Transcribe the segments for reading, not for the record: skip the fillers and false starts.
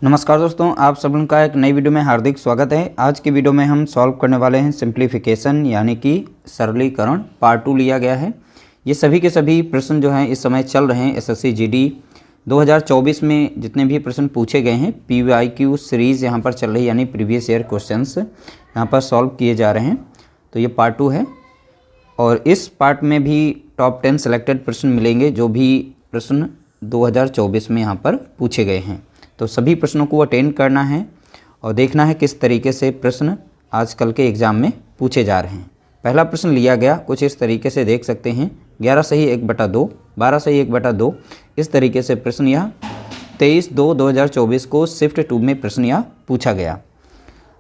नमस्कार दोस्तों, आप सब लोगों का एक नई वीडियो में हार्दिक स्वागत है। आज की वीडियो में हम सॉल्व करने वाले हैं सिंप्लीफिकेशन यानी कि सरलीकरण पार्ट 2 लिया गया है। ये सभी के सभी प्रश्न जो हैं इस समय चल रहे हैं एसएससी जीडी 2024 में जितने भी प्रश्न पूछे गए हैं पीवाईक्यू सीरीज़ यहाँ पर चल रही है, यानी प्रीवियस ईयर क्वेश्चंस यहाँ पर सॉल्व किए जा रहे हैं। तो ये पार्ट 2 है और इस पार्ट में भी टॉप 10 सेलेक्टेड प्रश्न मिलेंगे जो भी प्रश्न 2024 में यहाँ पर पूछे गए हैं। तो सभी प्रश्नों को अटेंड करना है और देखना है किस तरीके से प्रश्न आजकल के एग्ज़ाम में पूछे जा रहे हैं। पहला प्रश्न लिया गया कुछ इस तरीके से, देख सकते हैं 11 सही 1/2, 12 सही 1/2, इस तरीके से प्रश्न यह 23/2/2024 को शिफ्ट 2 में प्रश्न यह पूछा गया।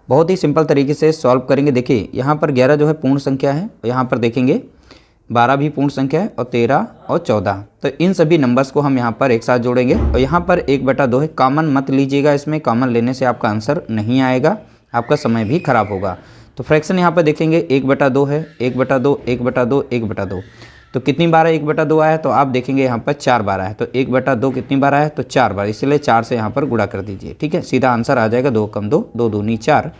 बहुत ही सिंपल तरीके से सॉल्व करेंगे। देखिए यहाँ पर 11 जो है पूर्ण संख्या है और यहाँ पर देखेंगे 12 भी पूर्ण संख्या है और 13 और 14, तो इन सभी नंबर्स को हम यहाँ पर एक साथ जोड़ेंगे और यहाँ पर 1/2 है। कॉमन मत लीजिएगा, इसमें कॉमन लेने से आपका आंसर नहीं आएगा, आपका समय भी खराब होगा। तो फ्रैक्शन यहाँ पर देखेंगे 1/2 है, 1/2, 1/2, 1/2, तो कितनी बार 1/2 आया, तो आप देखेंगे यहाँ पर 4 बार आया। तो 1/2 कितनी बार आया, तो 4 बार, इसलिए 4 से यहाँ पर गुणा कर दीजिए। ठीक है, सीधा आंसर आ जाएगा 2 × 2, 2 दूनी 4।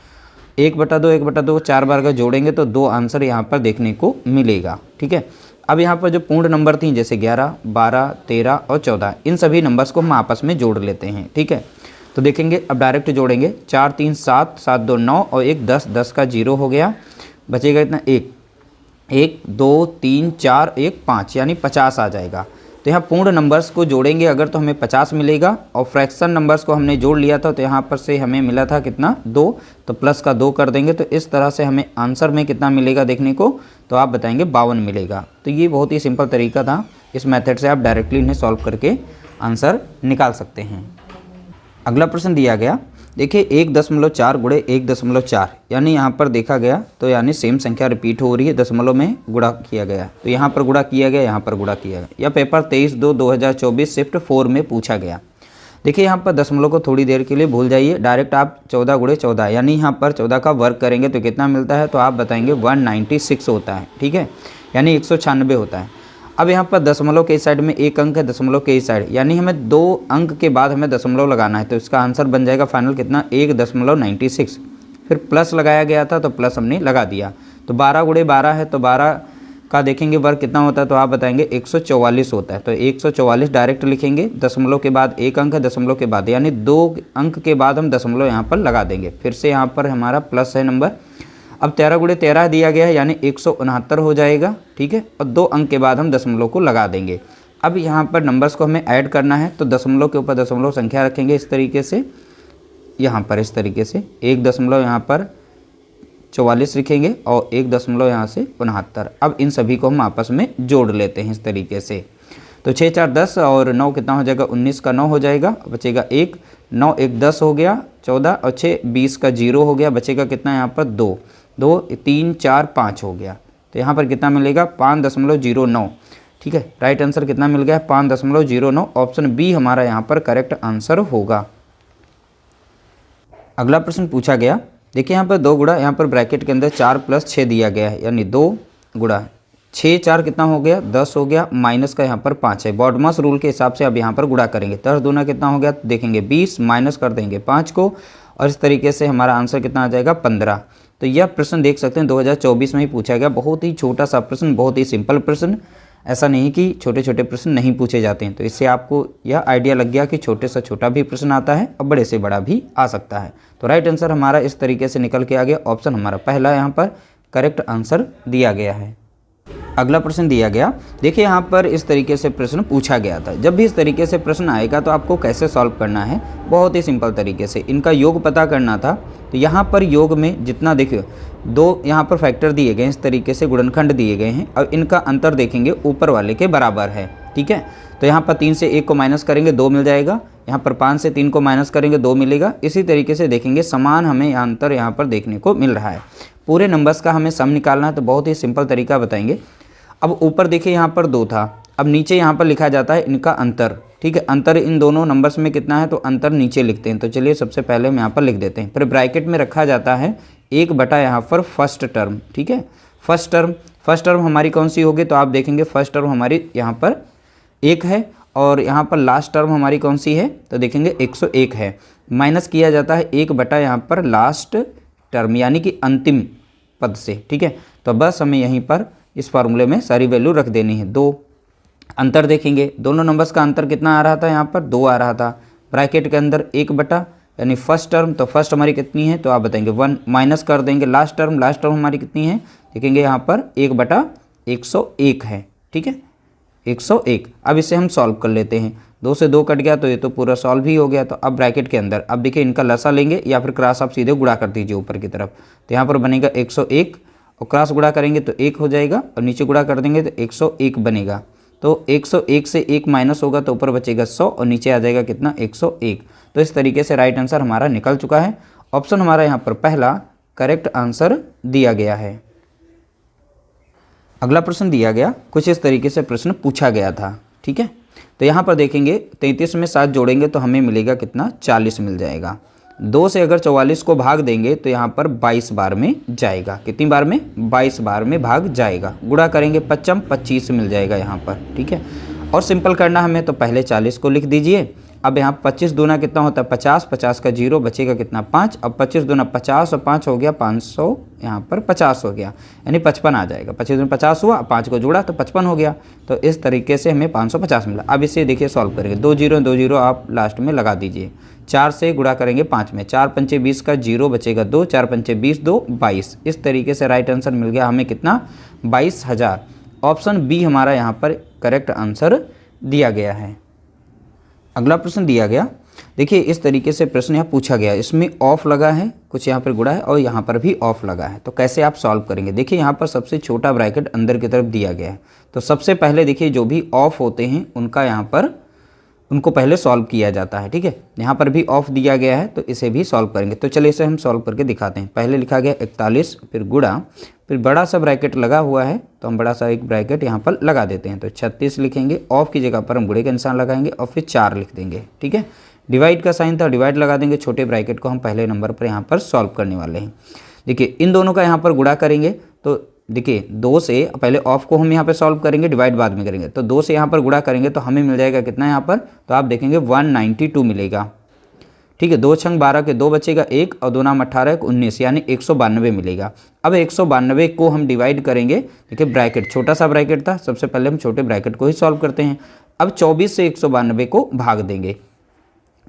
1/2, 1/2 4 बार का जोड़ेंगे तो 2 आंसर यहाँ पर देखने को मिलेगा। ठीक है, अब यहाँ पर जो पूर्ण नंबर थी जैसे 11, 12, 13 और 14, इन सभी नंबर्स को हम आपस में जोड़ लेते हैं। ठीक है, तो देखेंगे अब डायरेक्ट जोड़ेंगे। 4 3 7, 7 2 9 और 1 10, 10 का 0 हो गया, बचेगा इतना 1 1 2 3 4 1 5, यानी 50 आ जाएगा। तो यहाँ पूर्ण नंबर्स को जोड़ेंगे अगर तो हमें 50 मिलेगा और फ्रैक्शन नंबर्स को हमने जोड़ लिया था तो यहाँ पर से हमें मिला था कितना 2, तो प्लस का 2 कर देंगे तो इस तरह से हमें आंसर में कितना मिलेगा देखने को, तो आप बताएंगे 52 मिलेगा। तो ये बहुत ही सिंपल तरीका था, इस मेथड से आप डायरेक्टली इन्हें सॉल्व करके आंसर निकाल सकते हैं। अगला प्रश्न दिया गया, देखिए 1.4 गुणे 1.4, यानी यहाँ पर देखा गया तो यानी सेम संख्या रिपीट हो रही है, दशमलव में गुणा किया गया, तो यहाँ पर गुणा किया गया, यहाँ पर गुणा किया गया। यह पेपर 23/2/2024 शिफ्ट 4 में पूछा गया। देखिए यहाँ पर दशमलव को थोड़ी देर के लिए भूल जाइए, डायरेक्ट आप 14 गुणे 14 यानी यहाँ पर 14 का वर्ग करेंगे तो कितना मिलता है, तो आप बताएंगे 196 होता है। ठीक है, यानी 196 होता है। अब यहाँ पर दशमलव के इस साइड में एक अंक है, दशमलव के इस साइड, यानी हमें 2 अंक के बाद हमें दशमलव लगाना है, तो इसका आंसर बन जाएगा फाइनल कितना 1.96। फिर प्लस लगाया गया था तो प्लस हमने लगा दिया, तो 12 गुणे 12 है, तो 12 का देखेंगे वर्ग कितना होता है, तो आप बताएंगे 144 होता है। तो 144 डायरेक्ट लिखेंगे, दशमलव के बाद एक अंक है, दशमलव के बाद यानी 2 अंक के बाद हम दशमलव यहाँ पर लगा देंगे, फिर से यहाँ पर हमारा प्लस है नंबर। अब 13 गुणे 13 दिया गया है यानी 169 हो जाएगा। ठीक है, और 2 अंक के बाद हम दशमलव को लगा देंगे। अब यहाँ पर नंबर्स को हमें ऐड करना है, तो दशमलव के ऊपर दशमलव संख्या रखेंगे इस तरीके से, यहाँ पर इस तरीके से 1 दशमलव यहाँ पर 44 लिखेंगे और 1 दशमलव यहाँ से 69। अब इन सभी को हम आपस में जोड़ लेते हैं इस तरीके से, तो 6 4 10 और 9 कितना हो जाएगा, 19 का 9 हो जाएगा, बचेगा 1, 9 1 10 हो गया, 14 और 6 20 का 0 हो गया, बचेगा कितना यहाँ पर 2 2 3 4 5 हो गया, तो यहाँ पर कितना मिलेगा 5.09। ठीक है, राइट आंसर कितना मिल गया 5.09, ऑप्शन बी हमारा यहाँ पर करेक्ट आंसर होगा। अगला प्रश्न पूछा गया, देखिए यहाँ पर 2 गुणा, यहाँ पर ब्रैकेट के अंदर 4 + 6 दिया गया है, यानी 2 गुणा 6 4 कितना हो गया 10 हो गया, माइनस का यहाँ पर 5 है। बॉडमास रूल के हिसाब से अब यहाँ पर गुणा करेंगे, 10 दूना कितना हो गया, देखेंगे 20, माइनस कर देंगे 5 को और इस तरीके से हमारा आंसर कितना आ जाएगा 15। तो यह प्रश्न देख सकते हैं 2024 में ही पूछा गया, बहुत ही छोटा सा प्रश्न, बहुत ही सिंपल प्रश्न, ऐसा नहीं कि छोटे छोटे प्रश्न नहीं पूछे जाते हैं। तो इससे आपको यह आइडिया लग गया कि छोटे से छोटा भी प्रश्न आता है और बड़े से बड़ा भी आ सकता है। तो राइट आंसर हमारा इस तरीके से निकल के आ गया, ऑप्शन हमारा पहला यहाँ पर करेक्ट आंसर दिया गया है। अगला प्रश्न दिया गया, देखिए यहाँ पर इस तरीके से प्रश्न पूछा गया था। जब भी इस तरीके से प्रश्न आएगा तो आपको कैसे सॉल्व करना है, बहुत ही सिंपल तरीके से इनका योग पता करना था। तो यहाँ पर योग में जितना देखिए 2 यहाँ पर फैक्टर दिए गए, इस तरीके से गुणनखंड दिए गए हैं और इनका अंतर देखेंगे ऊपर वाले के बराबर है। ठीक है, तो यहाँ पर 3 से 1 को माइनस करेंगे 2 मिल जाएगा, यहाँ पर 5 से 3 को माइनस करेंगे 2 मिलेगा। इसी तरीके से देखेंगे समान हमें अंतर यहाँ पर देखने को मिल रहा है। पूरे नंबर्स का हमें सम निकालना है, तो बहुत ही सिंपल तरीका बताएंगे। अब ऊपर देखिए यहाँ पर 2 था, अब नीचे यहाँ पर लिखा जाता है इनका अंतर। ठीक है, अंतर इन दोनों नंबर्स में कितना है, तो अंतर नीचे लिखते हैं। तो चलिए सबसे पहले हम यहाँ पर लिख देते हैं, फिर ब्रैकेट में रखा जाता है 1 बटा यहाँ पर फर्स्ट टर्म। ठीक है, फर्स्ट टर्म हमारी कौन सी होगी, तो आप देखेंगे फर्स्ट टर्म हमारी यहाँ पर 1 है और यहाँ पर लास्ट टर्म हमारी कौन सी है, तो देखेंगे 101 है। माइनस किया जाता है 1 यहाँ पर लास्ट टर्म यानी कि अंतिम पद से, ठीक है। तो बस हमें यहीं पर इस फार्मूले में सारी वैल्यू रख देनी है। 2 अंतर देखेंगे, दोनों नंबर्स का अंतर कितना आ रहा था, यहाँ पर 2 आ रहा था। ब्रैकेट के अंदर 1 यानी फर्स्ट टर्म, तो फर्स्ट हमारी कितनी है, तो आप बताएंगे 1, माइनस कर देंगे लास्ट टर्म हमारी कितनी है, देखेंगे यहाँ पर 1/101 है, ठीक है, 101। अब इसे हम सॉल्व कर लेते हैं। 2 से 2 कट गया तो ये तो पूरा सॉल्व ही हो गया। तो अब ब्रैकेट के अंदर अब देखिए इनका लसा लेंगे या फिर क्रॉस आप सीधे गुणा कर दीजिए ऊपर की तरफ। तो यहाँ पर बनेगा 101 और क्रॉस गुणा करेंगे तो 1 हो जाएगा और नीचे गुणा कर देंगे तो 101 बनेगा। तो 101 से 1 माइनस होगा तो ऊपर बचेगा 100 और नीचे आ जाएगा कितना, 101। तो इस तरीके से राइट आंसर हमारा निकल चुका है। ऑप्शन हमारा यहाँ पर पहला करेक्ट आंसर दिया गया है। अगला प्रश्न दिया गया, कुछ इस तरीके से प्रश्न पूछा गया था, ठीक है। तो यहाँ पर देखेंगे 33 में 7 जोड़ेंगे तो हमें मिलेगा कितना, 40 मिल जाएगा। 2 से अगर 44 को भाग देंगे तो यहाँ पर 22 बार में जाएगा। कितनी बार में, 22 बार में भाग जाएगा। गुणा करेंगे 25 मिल जाएगा यहाँ पर, ठीक है। और सिंपल करना हमें तो पहले 40 को लिख दीजिए। अब यहाँ 25 दूना कितना होता है 50, 50 का 0 बचेगा कितना 5। अब 25 दूना 50 और 5 हो गया 500, यहाँ पर 50 हो गया यानी 55 आ जाएगा। 25 दूना 50 हुआ, 5 को जोड़ा तो 55 हो गया। तो इस तरीके से हमें 550 मिला। अब इसे देखिए सॉल्व करेंगे, 2 0 आप लास्ट में लगा दीजिए। 4 से गुणा करेंगे 5 में, 4 पंचे 20 का 0 बचेगा 2, 4 पंचे 20, 2 22। इस तरीके से राइट आंसर मिल गया हमें कितना, 22,000। ऑप्शन बी हमारा यहाँ पर करेक्ट आंसर दिया गया है। अगला प्रश्न दिया गया, देखिए इस तरीके से प्रश्न यहाँ पूछा गया। इसमें ऑफ लगा है, कुछ यहाँ पर गुणा है और यहाँ पर भी ऑफ लगा है। तो कैसे आप सॉल्व करेंगे, देखिए यहाँ पर सबसे छोटा ब्रैकेट अंदर की तरफ दिया गया है। तो सबसे पहले देखिए जो भी ऑफ होते हैं उनका यहाँ पर उनको पहले सॉल्व किया जाता है, ठीक है। यहाँ पर भी ऑफ दिया गया है तो इसे भी सॉल्व करेंगे। तो चलिए इसे हम सॉल्व करके दिखाते हैं। पहले लिखा गया 41, फिर गुणा, फिर बड़ा सा ब्रैकेट लगा हुआ है तो हम बड़ा सा एक ब्रैकेट यहाँ पर लगा देते हैं। तो 36 लिखेंगे, ऑफ की जगह पर हम गुणे का निशान लगाएंगे और फिर 4 लिख देंगे, ठीक है। डिवाइड का साइन था, डिवाइड लगा देंगे। छोटे ब्रैकेट को हम पहले नंबर पर यहाँ पर सॉल्व करने वाले हैं। देखिए इन दोनों का यहाँ पर गुणा करेंगे तो देखिए 2 से पहले ऑफ को हम यहाँ पे सॉल्व करेंगे, डिवाइड बाद में करेंगे। तो 2 से यहाँ पर गुणा करेंगे तो हमें मिल जाएगा कितना यहाँ पर, तो आप देखेंगे 192 मिलेगा, ठीक है। 2 छंग 12 के 2 बचेगा 1 और 2 नाम 18 19 यानी 192 मिलेगा। अब 192 को हम डिवाइड करेंगे, देखिए ब्रैकेट छोटा सा ब्रैकेट था, सबसे पहले हम छोटे ब्रैकेट को ही सॉल्व करते हैं। अब 24 से 192 को भाग देंगे,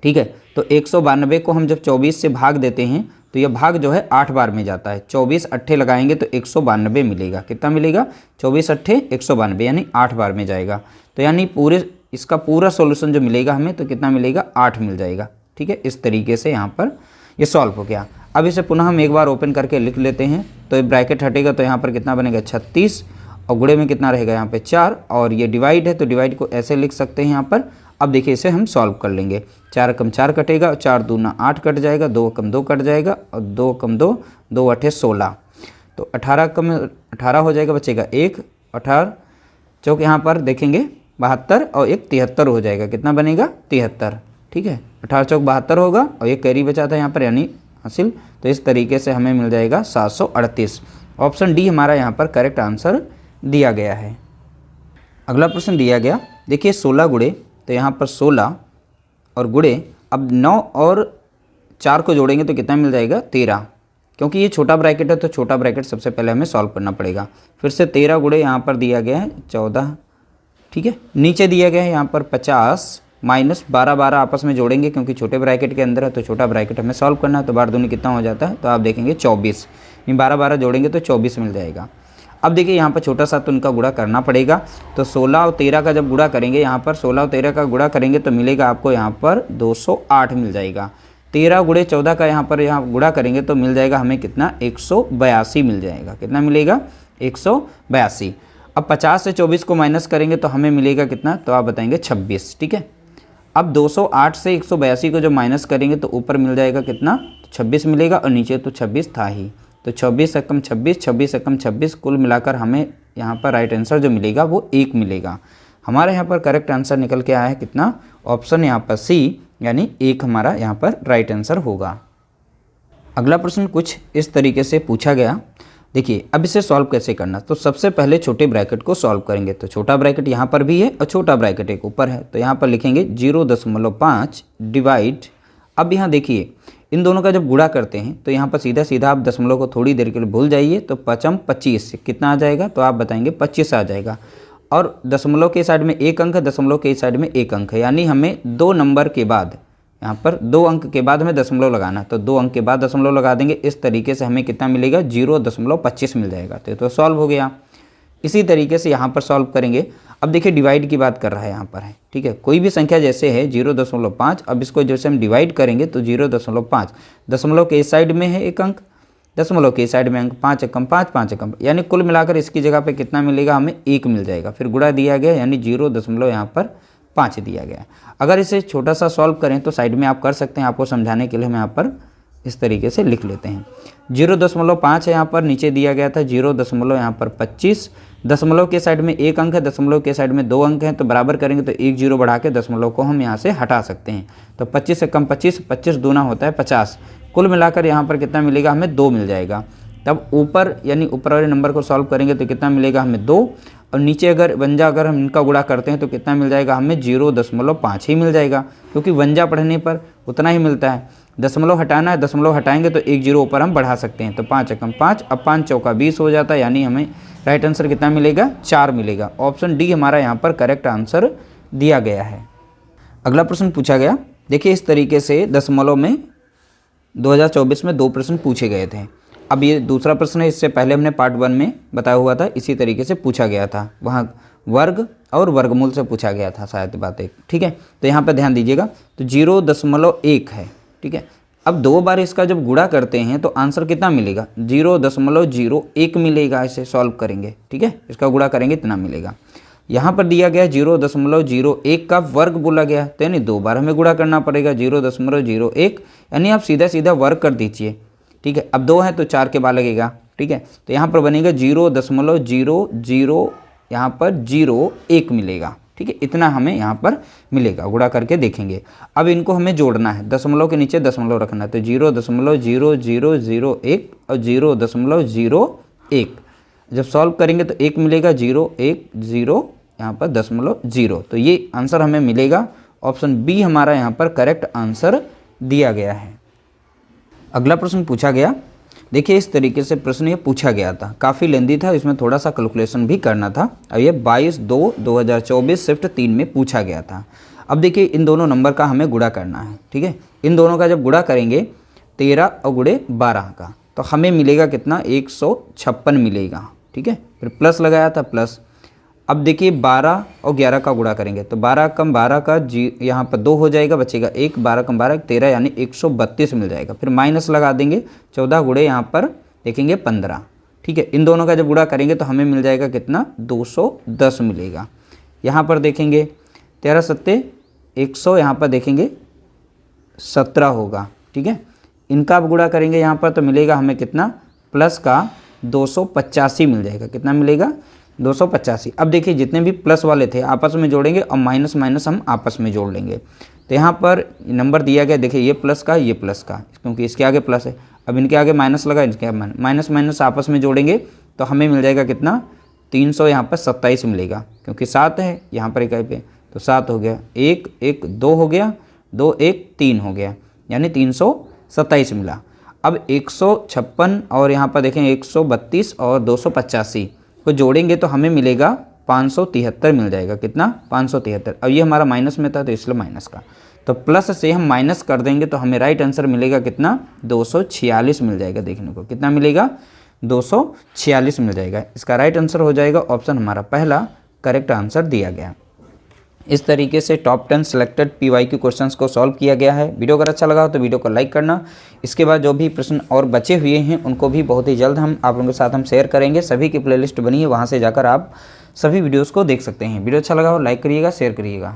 ठीक है। तो 192 को हम जब 24 से भाग देते हैं तो यह भाग जो है 8 बार में जाता है। 24 अट्ठे लगाएंगे तो 192 मिलेगा। कितना मिलेगा, 24 अट्ठे 192 यानी 8 बार में जाएगा। तो यानी पूरे इसका पूरा सॉल्यूशन जो मिलेगा हमें तो कितना मिलेगा, 8 मिल जाएगा, ठीक है। इस तरीके से यहाँ पर ये सॉल्व हो गया। अब इसे पुनः हम एक बार ओपन करके लिख लेते हैं। तो ब्रैकेट हटेगा तो यहाँ पर कितना बनेगा 36 और गुणे में कितना रहेगा यहाँ पे 4 और ये डिवाइड है तो डिवाइड को ऐसे लिख सकते हैं यहाँ पर। अब देखिए इसे हम सॉल्व कर लेंगे। 4 कम 4 कटेगा, 4 दूना 8 कट जाएगा, 2 कम 2 कट जाएगा और 2 कम 2, 2 अठे 16। तो 18 कम 18 हो जाएगा, बचेगा 1, 18 चौक यहाँ पर देखेंगे 72 और 1 73 हो जाएगा। कितना बनेगा 73, ठीक है। 18 चौक 72 होगा और एक कैरी बचा था यहाँ पर यानी हासिल। तो इस तरीके से हमें मिल जाएगा 738। ऑप्शन डी हमारा यहाँ पर करेक्ट आंसर दिया गया है। अगला प्रश्न दिया गया, देखिए 16 गुणे, तो यहाँ पर 16 और गुणे, अब 9 और 4 को जोड़ेंगे तो कितना मिल जाएगा 13। क्योंकि ये छोटा ब्रैकेट है तो छोटा ब्रैकेट सबसे पहले हमें सॉल्व करना पड़ेगा। फिर से 13 गुणे यहाँ पर दिया गया है 14, ठीक है। नीचे दिया गया है यहाँ पर 50 माइनस 12 आपस में जोड़ेंगे क्योंकि छोटे ब्रैकेट के अंदर है तो छोटा ब्रैकेट हमें सॉल्व करना है। तो बार दूनी कितना हो जाता है, तो आप देखेंगे 24, 12 जोड़ेंगे तो 24 मिल जाएगा। अब देखिए यहाँ पर छोटा सा तो उनका गुणा करना पड़ेगा। तो 16 और 13 का जब गुणा करेंगे, यहाँ पर 16 और 13 का गुणा करेंगे तो मिलेगा आपको यहाँ पर 208 मिल जाएगा। 13 गुणे 14 का यहाँ गुणा करेंगे तो मिल जाएगा हमें कितना, 182 मिल जाएगा। कितना मिलेगा, 182। अब 50 से 24 को माइनस करेंगे तो हमें मिलेगा कितना, तो आप बताएंगे 26, ठीक है। अब 208 से 182 को जब माइनस करेंगे तो ऊपर मिल जाएगा कितना, 26 मिलेगा और नीचे तो 26 था ही। तो 24 एकम 26, 26 एकम 26, कुल मिलाकर हमें यहाँ पर राइट आंसर जो मिलेगा वो 1 मिलेगा। हमारे यहाँ पर करेक्ट आंसर निकल के आया है कितना, ऑप्शन यहाँ पर सी यानी 1 हमारा यहाँ पर राइट आंसर होगा। अगला प्रश्न कुछ इस तरीके से पूछा गया। देखिए अब इसे सॉल्व कैसे करना, तो सबसे पहले छोटे ब्रैकेट को सॉल्व करेंगे। तो छोटा ब्रैकेट यहाँ पर भी है और छोटा ब्रैकेट एक ऊपर है। तो यहाँ पर लिखेंगे 0.5 डिवाइड, अब यहाँ देखिए इन दोनों का जब गुणा करते हैं तो यहाँ पर सीधा सीधा आप दशमलव को थोड़ी देर के लिए भूल जाइए, तो 5 25 कितना आ जाएगा, तो आप बताएंगे 25 आ जाएगा। और दशमलव के साइड में एक अंक है, दशमलव के साइड में एक अंक है, यानी हमें 2 नंबर के बाद यहाँ पर 2 अंक के बाद हमें दशमलव लगाना, तो 2 अंक के बाद दशमलव लगा देंगे। इस तरीके से हमें कितना मिलेगा, 0.25 मिल जाएगा। तो सॉल्व हो गया। इसी तरीके से यहाँ पर सॉल्व करेंगे। अब देखिए डिवाइड की बात कर रहा है यहाँ पर है, ठीक है। कोई भी संख्या जैसे है 0.5, अब इसको जैसे हम डिवाइड करेंगे तो 0.5, दशमलव के इस साइड में है एक अंक, दशमलव के साइड में अंक, 5 एकम 5, 5 एकम, यानी कुल मिलाकर इसकी जगह पे कितना मिलेगा, हमें 1 मिल जाएगा। फिर गुणा दिया गया यानी 0. यहाँ पर 5 दिया गया। अगर इसे छोटा सा सॉल्व करें तो साइड में आप कर सकते हैं, आपको समझाने के लिए हम यहाँ पर इस तरीके से लिख लेते हैं। 0.5 है यहाँ पर, नीचे दिया गया था 0. यहाँ पर 25, दशमलव के साइड में एक अंक है, दशमलव के साइड में 2 अंक हैं, तो बराबर करेंगे तो 1 0 बढ़ा के दशमलव को हम यहाँ से हटा सकते हैं। तो 25 से कम 25, 25 दूना होता है 50, कुल मिलाकर यहाँ पर कितना मिलेगा, हमें 2 मिल जाएगा। तब ऊपर यानी ऊपर वाले नंबर को सॉल्व करेंगे तो कितना मिलेगा, हमें 2, और नीचे अगर वंजा अगर हम इनका गुणा करते हैं तो कितना मिल जाएगा, हमें 0.5 ही मिल जाएगा, क्योंकि वंजा पढ़ने पर उतना ही मिलता है। दशमलव हटाना है, दशमलव हटाएंगे तो 1 0 ऊपर हम बढ़ा सकते हैं, तो 5 एकम 5, अब 5 चौका 20 हो जाता है, यानी हमें राइट आंसर कितना मिलेगा, 4 मिलेगा। ऑप्शन डी हमारा यहाँ पर करेक्ट आंसर दिया गया है। अगला प्रश्न पूछा गया, देखिए इस तरीके से दशमलव में 2024 में 2 प्रश्न पूछे गए थे। अब ये दूसरा प्रश्न है, इससे पहले हमने पार्ट 1 में बताया हुआ था, इसी तरीके से पूछा गया था, वहाँ वर्ग और वर्गमूल से पूछा गया था शायद बात एक, ठीक है। तो यहाँ पर ध्यान दीजिएगा, तो 0.1 है, ठीक है। अब 2 बार इसका जब गुणा करते हैं तो आंसर कितना मिलेगा, 0.01 मिलेगा। इसे सॉल्व करेंगे, ठीक है, इसका गुणा करेंगे इतना मिलेगा। यहाँ पर दिया गया 0.01 का वर्ग बोला गया, तो यानी 2 बार हमें गुणा करना पड़ेगा 0.01, यानी आप सीधा सीधा वर्ग कर दीजिए, ठीक है। अब 2 है तो 4 के बाद लगेगा, ठीक है। तो यहाँ पर बनेगा 0.00 यहाँ पर 01 मिलेगा, ठीक है। इतना हमें यहाँ पर मिलेगा, गुणा करके देखेंगे। अब इनको हमें जोड़ना है, दशमलव के नीचे दशमलव रखना है, तो 0.0001 और 0.01। जब सॉल्व करेंगे तो 1 मिलेगा, 0.10 यहाँ पर 0.0, तो ये आंसर हमें मिलेगा। ऑप्शन बी हमारा यहाँ पर करेक्ट आंसर दिया गया है। अगला प्रश्न पूछा गया, देखिए इस तरीके से प्रश्न ये पूछा गया था, काफ़ी लेंदी था, इसमें थोड़ा सा कैलकुलेशन भी करना था। अब ये 22/2/2024 शिफ्ट 3 में पूछा गया था। अब देखिए इन दोनों नंबर का हमें गुणा करना है, ठीक है। इन दोनों का जब गुणा करेंगे 13 और गुणे 12 का, तो हमें मिलेगा कितना, 156 मिलेगा, ठीक है। फिर प्लस लगाया था प्लस। अब देखिए 12 और 11 का गुणा करेंगे तो 12 कम 12 का यहाँ पर 2 हो जाएगा, बचेगा 1, 12 कम 12 13, यानी 132 मिल जाएगा। फिर माइनस लगा देंगे, 14 गुणे यहाँ पर देखेंगे 15, ठीक है। इन दोनों का जब गुणा करेंगे तो हमें मिल जाएगा कितना, 210 मिलेगा। यहाँ पर देखेंगे 13 सत्ते 100, यहाँ पर देखेंगे 17 होगा, ठीक है। इनका अब गुणा करेंगे यहाँ पर तो मिलेगा हमें कितना, प्लस का 285 मिल जाएगा। कितना मिलेगा, 285। अब देखिए जितने भी प्लस वाले थे आपस में जोड़ेंगे और माइनस माइनस हम आपस में जोड़ लेंगे। तो यहाँ पर नंबर दिया गया, देखिए ये प्लस का ये प्लस का, क्योंकि इसके आगे प्लस है। अब इनके आगे माइनस लगा, इनके आगे माइनस माइनस आपस में जोड़ेंगे तो हमें मिल जाएगा कितना, 300 यहाँ पर 27 मिलेगा, क्योंकि 7 है यहाँ पर इकाई पे, तो 7 हो गया, 1 1 2 हो गया, 2 1 3 हो गया, यानी 327 मिला। अब 156 और यहाँ पर देखें 132 और 285 को जोड़ेंगे तो हमें मिलेगा 573 मिल जाएगा। कितना, 573। अब ये हमारा माइनस में था तो इसलिए माइनस का, तो प्लस से हम माइनस कर देंगे तो हमें राइट आंसर मिलेगा कितना, 246 मिल जाएगा। देखने को कितना मिलेगा, 246 मिल जाएगा। इसका राइट आंसर हो जाएगा ऑप्शन हमारा पहला करेक्ट आंसर दिया गया। इस तरीके से टॉप 10 सिलेक्टेड PYQ क्वेश्चंस को सॉल्व किया गया है। वीडियो अगर अच्छा लगा हो तो वीडियो को लाइक करना। इसके बाद जो भी प्रश्न और बचे हुए हैं उनको भी बहुत ही जल्द हम आप लोगों के साथ हम शेयर करेंगे। सभी की प्लेलिस्ट बनी है, वहाँ से जाकर आप सभी वीडियोज़ को देख सकते हैं। वीडियो अच्छा लगा हो लाइक करिएगा, शेयर करिएगा।